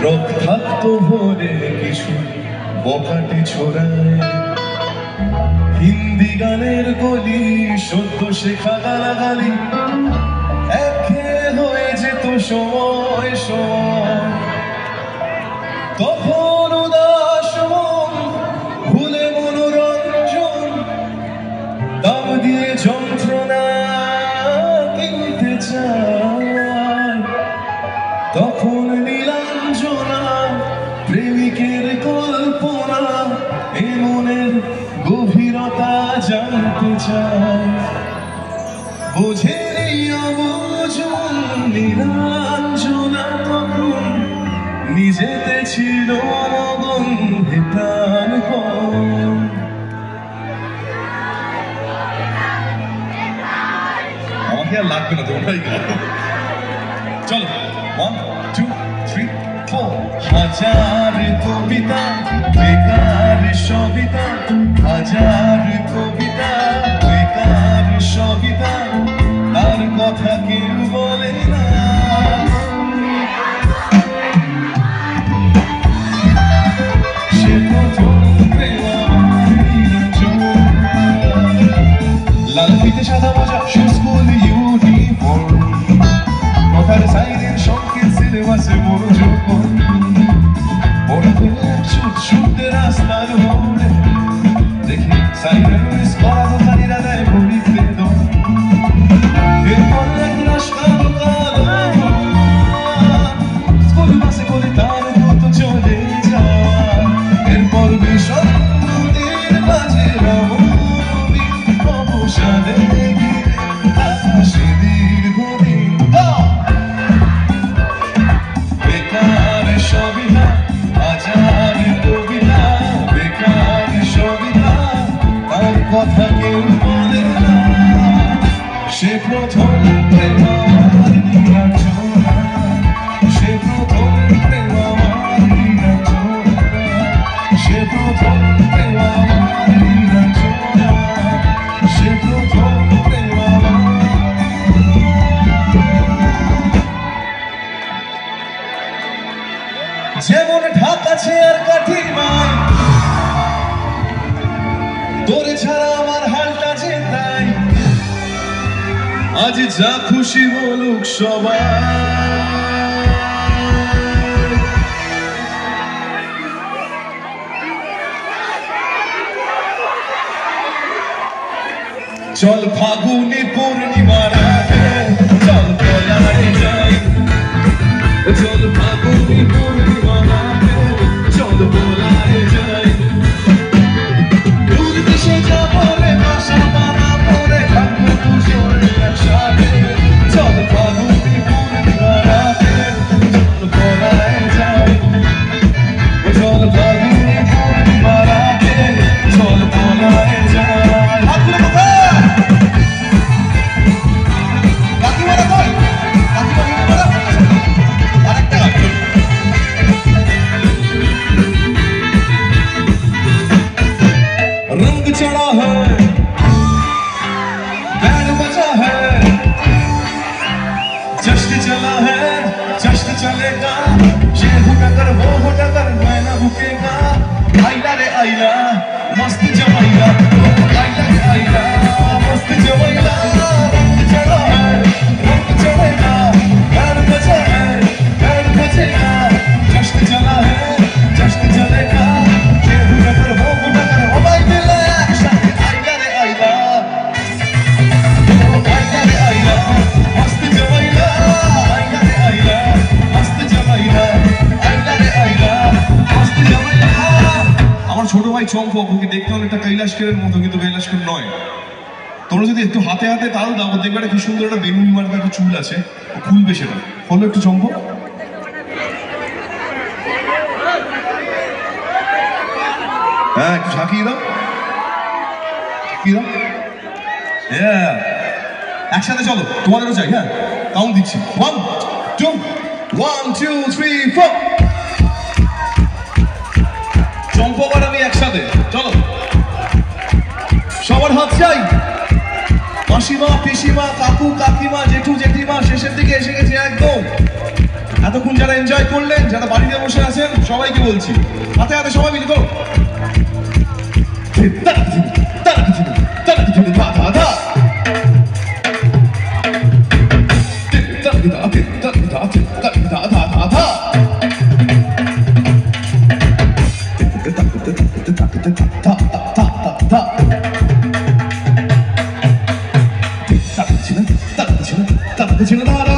রক্তাক্ত ভরে কিছু বকাটে ছোড়ায়, হিন্দি গানের গলি সদ্য শেখা গালাগালি একে হয়ে যেত সময় সময়। তখন উদাস মন ভুলে মনোরঞ্জন, দাম দিয়ে যন্ত্রণা কিনতে চায়। তখন নীলাঞ্জনা প্রেমিকের কল্পনা এ মনের গভীরতা জানতে চায়। বোঝেনি অবুঝন নীলাঞ্জনা তখন নিজেতে ছিল মগন প্রাণ কম। আমাকে আর লাগবে না, তোমরাই গাও। চলো 1 2 3 4। হাজার কবিতা বেকার সবিতা, হাজার কবিতা বেকার সবিতা, তার কথা কেউ বলে না। সে প্রথম লাল ফিতে সাদা মজা স্কুল ইউনিফর্ম, কথার সাইরের সংকেত সিলেবাসে মনোযোগ পড়াতে ছুটতে রাস্তার মোড়ে দেখি সাইরের করা দোকানিরা দেয় ভরিতে দম। এরপর এক রাস কালো কালো স্কুল বাসে করে তার মতো চলে যায়। এরপর ভীষণ নদীর মাঝে রমণী অবসাদে ঘিরে আকাশে দীর্ঘদিন। বেকার সবিতা হাজার কবিতা বেকার সবিতা, তার কথা কেউ বলে না। সে প্রথম প্রেম আমার নীলাঞ্জনা, সে প্রথম প্রেম আমার নীলাঞ্জনা, সে প্রথম প্রেম আমার নীলাঞ্জনা, সে প্রথম প্রেম আমার। যেমন ঢাকা চেয়ার কাঠিমায় তোরে ছাড়া আমার হালটা যে তাই, আজ যা খুশি বলুক সবাই। চল ফাগুনি পূর্ণিমা রাতে চল পলারে যাই, চল ফাগুনি পূর্ণিমা রাতে চল পলারে যাই। দূর দেশে যাবো রে বাসা বানাবো রে থাকবো দুজনে একসাথে, চল ফাগুনি পূর্ণিমা রাতে চল পলারে যাই, চল ফাগুনি পূর্ণিমা রাতে চল পলারে যাই। रंग चढ़ा है बैंड बजा है, जश्न चला है जश्न चलेगा, ये हो टकर वो हो टकर मैं न रुकेगा। आइला रे आइला मस्त जमाइला, आइला रे आइला मस्त जमाइला। रंग चढ़ा है रंग चढ़ेगा, बैंड बजा है बैंड बजेगा, जश्न चला है जश्न चलेगा, ये हो टकर वो हो टकर हो भाई मिले एक्शन। आइला रे आइला आइला रे आइला मस्त जमाइला, आइला रे आइला मस्त जमाइला, आइला रे आइला मस्त जमाइला। আমার ছোট ভাই চম্পক, ওকে দেখতে অনেকটা কৈলাসকের মতো, কিন্তু কৈলাসকের নয়। তোমরা যদি একটু হাতে হাতে তাল দাও দেখবে কি সুন্দর একটা বেলুন মার্কা একটা চুল আছে, খুলবে সেটা। হলো একটু চম্পক, হ্যাঁ একটু ঝাঁকিয়ে দাও, ঝাঁকিয়ে দাও। হ্যাঁ একসাথে চলো, তোমাদেরও চাই। হ্যাঁ কাউন্ট দিচ্ছি 1 2 1 2 3 4। চম্পক আর আমি একসাথে চলো, সবার হাত চাই। মাসিমা পিসিমা কাকু কাকিমা জেঠু জেঠিমা শেষের দিকে এসে গেছে একদম। এতক্ষণ যারা এনজয় করলেন, যারা বাড়িতে বসে আছেন, সবাইকে বলছি হাতে হাতে সবাই মিলে তো ধারা